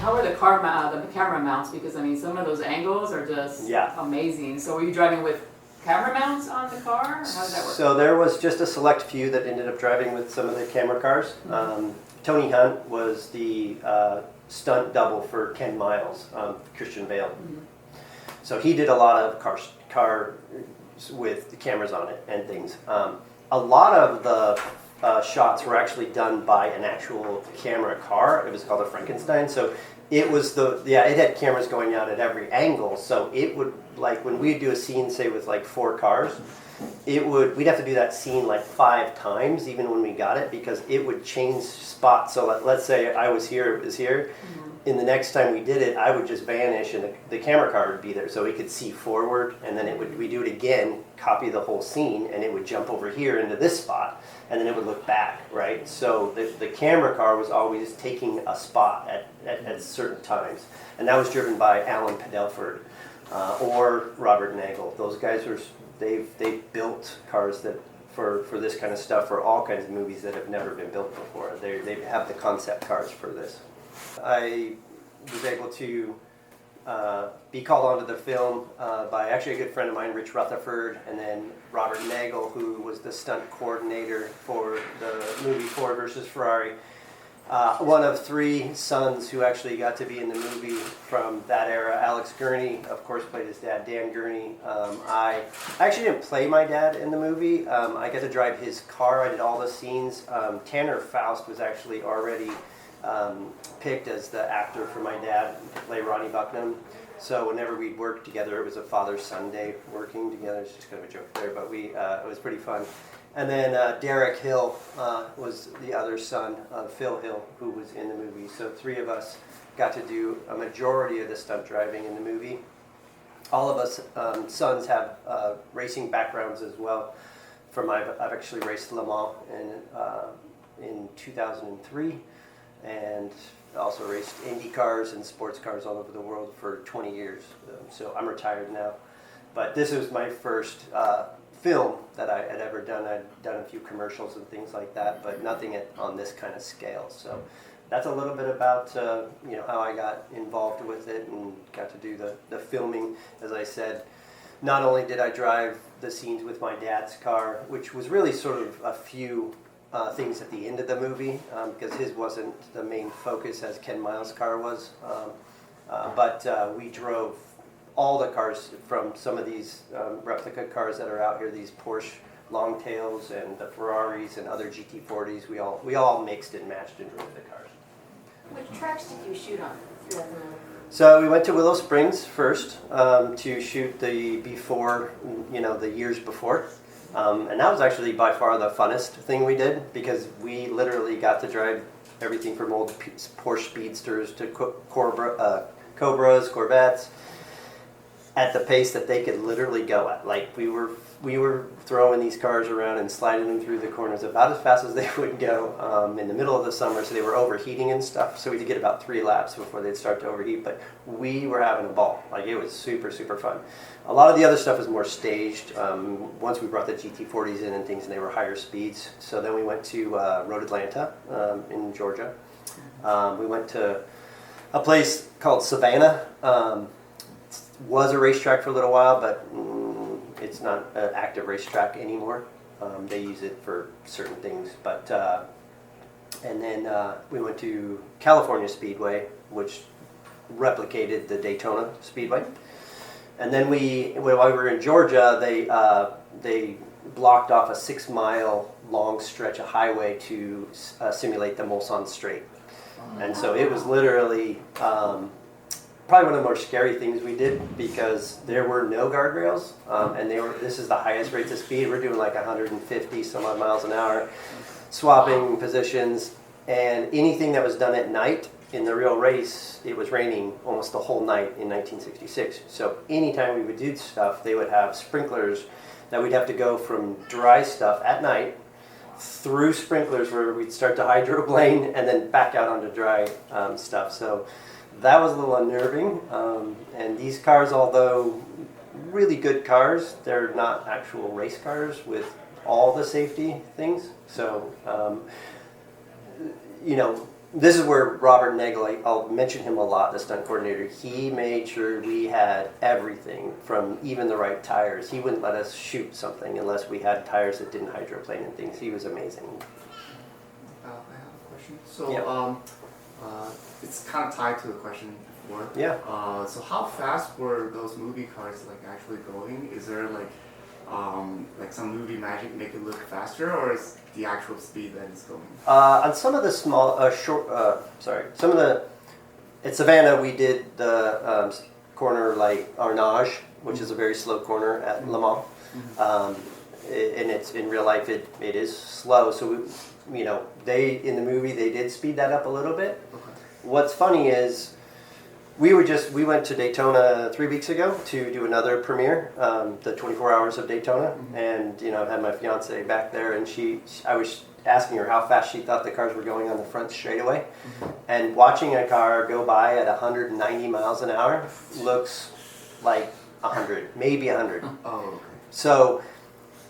how are the camera mounts? Because I mean, some of those angles are just amazing. So were you driving with camera mounts on the car? Or how did that work? So there was just a select few that ended up driving with some of the camera cars. Tony Hunt was the stunt double for Ken Miles, Christian Bale. So he did a lot of cars with the cameras on it and things. A lot of the shots were actually done by an actual camera car. It was called a Frankenstein. So it was it had cameras going out at every angle. So it would, like when we'd do a scene, say with like 4 cars, we'd have to do that scene like 5 times even when we got it, because it would change spots. So let's say I was here, it was here. In the next time we did it, I would just vanish and the camera car would be there, so we could see forward, and then we do it again, copy the whole scene, and it would jump over here into this spot, and then it would look back, right? So the camera car was always taking a spot at certain times, and that was driven by Alan Padelford or Robert Nagel. Those guys they've built cars that for this kind of stuff, for all kinds of movies that have never been built before. They have the concept cars for this. I was able to be called onto the film by actually a good friend of mine, Rich Rutherford, and then Robert Nagel, who was the stunt coordinator for the movie Ford v Ferrari. One of 3 sons who actually got to be in the movie from that era. Alex Gurney, of course, played his dad, Dan Gurney. I actually didn't play my dad in the movie. I got to drive his car. I did all the scenes. Tanner Faust was actually already picked as the actor for my dad to play Ronnie Bucknam. So whenever we'd work together, it was a father-son day working together. It's just kind of a joke there, but it was pretty fun. And then Derek Hill was the other son of Phil Hill, who was in the movie. So 3 of us got to do a majority of the stunt driving in the movie. All of us sons have racing backgrounds as well. I've actually raced Le Mans in 2003. And also raced Indy cars and sports cars all over the world for 20 years. So I'm retired now. But this was my first film that I had ever done. I'd done a few commercials and things like that, but nothing on this kind of scale. So that's a little bit about how I got involved with it and got to do the filming. As I said, not only did I drive the scenes with my dad's car, which was really sort of a few things at the end of the movie, because his wasn't the main focus as Ken Miles' car was. But we drove all the cars from some of these replica cars that are out here, these Porsche Longtails and the Ferraris and other GT40s. We all mixed and matched and drove the cars. Which tracks did you shoot on throughout the movie? So we went to Willow Springs first to shoot the years before. And that was actually by far the funnest thing we did, because we literally got to drive everything from old Porsche Speedsters to Cobras, Corvettes, at the pace that they could literally go at. Like we were throwing these cars around and sliding them through the corners about as fast as they would go in the middle of the summer, so they were overheating and stuff, so we could get about 3 laps before they'd start to overheat, but we were having a ball. Like, it was super, super fun. A lot of the other stuff was more staged. Once we brought the GT40s in and things, and they were higher speeds. So then we went to Road Atlanta in Georgia. We went to a place called Savannah. Was a racetrack for a little while, but it's not an active racetrack anymore. They use it for certain things. But and then we went to California Speedway, which replicated the Daytona Speedway. And then while we were in Georgia, they blocked off a 6-mile long stretch of highway to simulate the Mulsanne Strait. And so it was literally probably one of the more scary things we did, because there were no guardrails, and this is the highest rates of speed. We're doing like 150 some odd miles an hour, swapping positions, and anything that was done at night. In the real race, it was raining almost the whole night in 1966. So anytime we would do stuff, they would have sprinklers that we'd have to go from dry stuff at night through sprinklers where we'd start to hydroplane and then back out onto dry stuff. So that was a little unnerving. And these cars, although really good cars, they're not actual race cars with all the safety things. So, this is where Robert Nagel, I'll mention him a lot, the stunt coordinator. He made sure we had everything from even the right tires. He wouldn't let us shoot something unless we had tires that didn't hydroplane and things. He was amazing. I have a question. So it's kind of tied to the question before. Yeah. So how fast were those movie cars like actually going? Is there like some movie magic make it look faster, or is the actual speed that it's going? On some of the small, some of the, at Savannah we did the corner like Arnage, which is a very slow corner at Le Mans. And it's in real life it is slow, so we, in the movie they did speed that up a little bit. Okay. What's funny is we went to Daytona 3 weeks ago to do another premiere, the 24 Hours of Daytona, and I had my fiance back there, and I was asking her how fast she thought the cars were going on the front straightaway, and watching a car go by at 190 miles an hour looks like 100, maybe 100. Oh, okay. So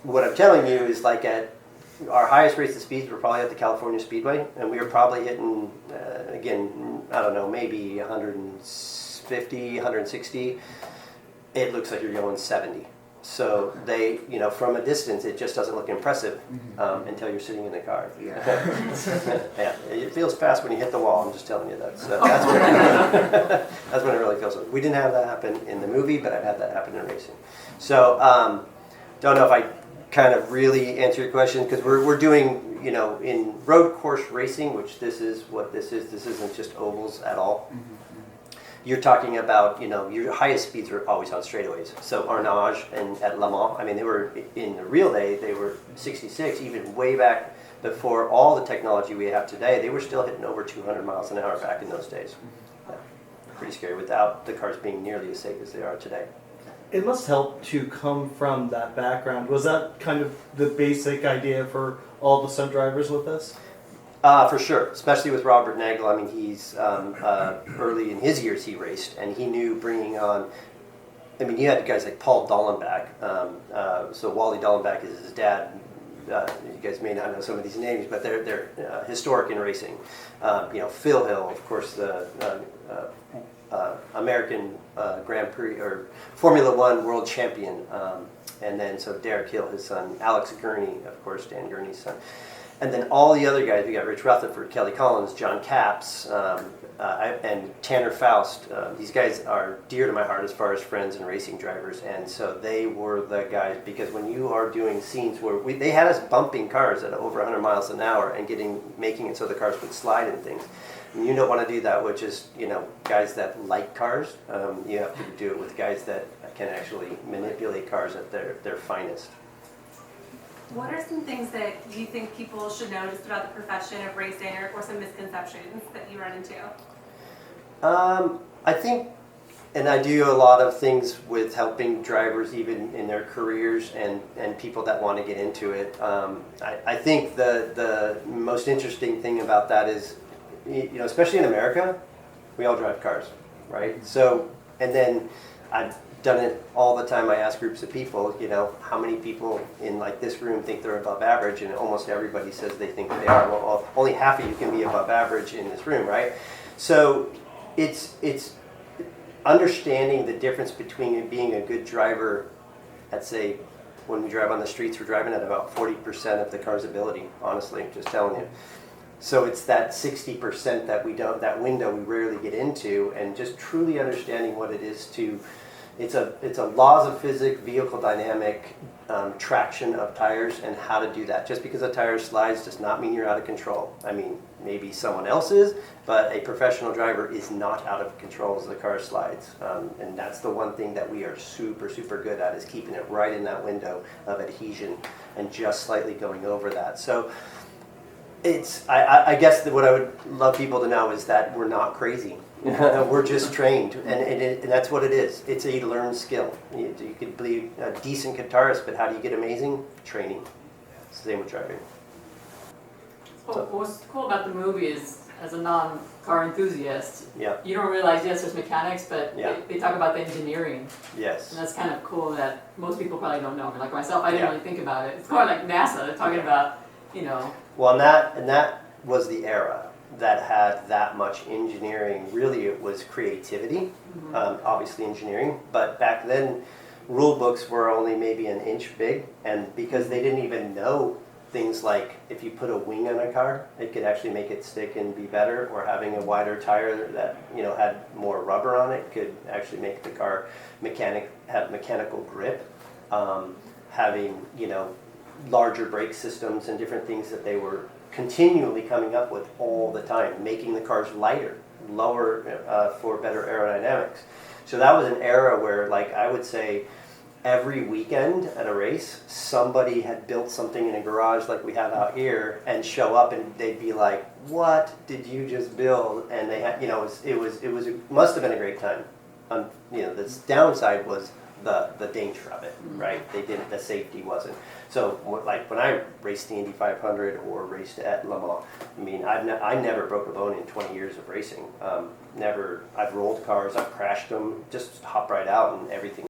what I'm telling you is like at our highest rates of speeds were probably at the California Speedway, and we were probably hitting, again, I don't know, maybe 150, 160. It looks like you're going 70. So they, from a distance, it just doesn't look impressive until you're sitting in the car. Yeah. Yeah, it feels fast when you hit the wall. I'm just telling you that. So that's when it really feels. We didn't have that happen in the movie, but I've had that happen in racing. So don't know if I kind of really answer your question, because we're doing, in road course racing, which this is what this is. This isn't just ovals at all. You're talking about, your highest speeds are always on straightaways. So Arnage and at Le Mans, I mean, they were in the real day, they were 66, even way back before all the technology we have today. They were still hitting over 200 miles an hour back in those days. Yeah. Pretty scary without the cars being nearly as safe as they are today. It must help to come from that background. Was that kind of the basic idea for all the stunt drivers with this? For sure, especially with Robert Nagel. I mean, he's early in his years he raced, and he knew bringing on. I mean, you had guys like Paul Dallenbach. So Wally Dallenbach is his dad. You guys may not know some of these names, but they're historic in racing. Phil Hill, of course, the American Grand Prix or Formula One world champion, and then so Derek Hill, his son, Alex Gurney, of course, Dan Gurney's son. And then all the other guys, we got Rich Rutherford, Kelly Collins, John Capps, and Tanner Faust. These guys are dear to my heart as far as friends and racing drivers. And so they were the guys, because when you are doing scenes where they had us bumping cars at over 100 miles an hour and making it so the cars would slide and things. And you don't want to do that with just, guys that like cars. You have to do it with guys that can actually manipulate cars at their finest. What are some things that you think people should know just about the profession of racing, or some misconceptions that you run into? I think, and I do a lot of things with helping drivers even in their careers and people that want to get into it. I think the most interesting thing about that is, especially in America, we all drive cars, right? So, and then I've done it all the time. I ask groups of people, how many people in like this room think they're above average, and almost everybody says they think they are. Well, only half of you can be above average in this room, right? So it's understanding the difference between being a good driver at, say, when we drive on the streets, we're driving at about 40% of the car's ability, honestly, just telling you. So it's that 60% that window we rarely get into, and just truly understanding what it is to, it's a laws of physics, vehicle dynamic, traction of tires, and how to do that. Just because a tire slides does not mean you're out of control. I mean, maybe someone else is, but a professional driver is not out of control as the car slides. And that's the one thing that we are super, super good at, is keeping it right in that window of adhesion and just slightly going over that. So I guess that what I would love people to know is that we're not crazy. We're just trained, and that's what it is. It's a learned skill. You could be a decent guitarist, but how do you get amazing? Training. Same with driving. What's cool about the movie is, as a non-car enthusiast, Yeah. you don't realize, yes, there's mechanics, but Yeah. they talk about the engineering. Yes. And that's kind of cool that most people probably don't know. Like myself, I didn't Yeah. really think about it. It's more like NASA, they're talking about, Well, and that was the era. that had that much engineering. Really, it was creativity, obviously engineering. But back then, rule books were only maybe an inch big, and because they didn't even know things like if you put a wing on a car, it could actually make it stick and be better, or having a wider tire that had more rubber on it could actually make the car have mechanical grip. Having larger brake systems and different things that they were continually coming up with all the time, making the cars lighter, lower for better aerodynamics. So that was an era where, like, I would say every weekend at a race, somebody had built something in a garage like we have out here and show up and they'd be like, what did you just build? And they had, it must have been a great time. The downside was the danger of it, right? The safety wasn't. So, like when I raced the Indy 500 or raced at Le Mans, I mean, I never broke a bone in 20 years of racing. Never. I've rolled cars, I've crashed them, just hop right out and everything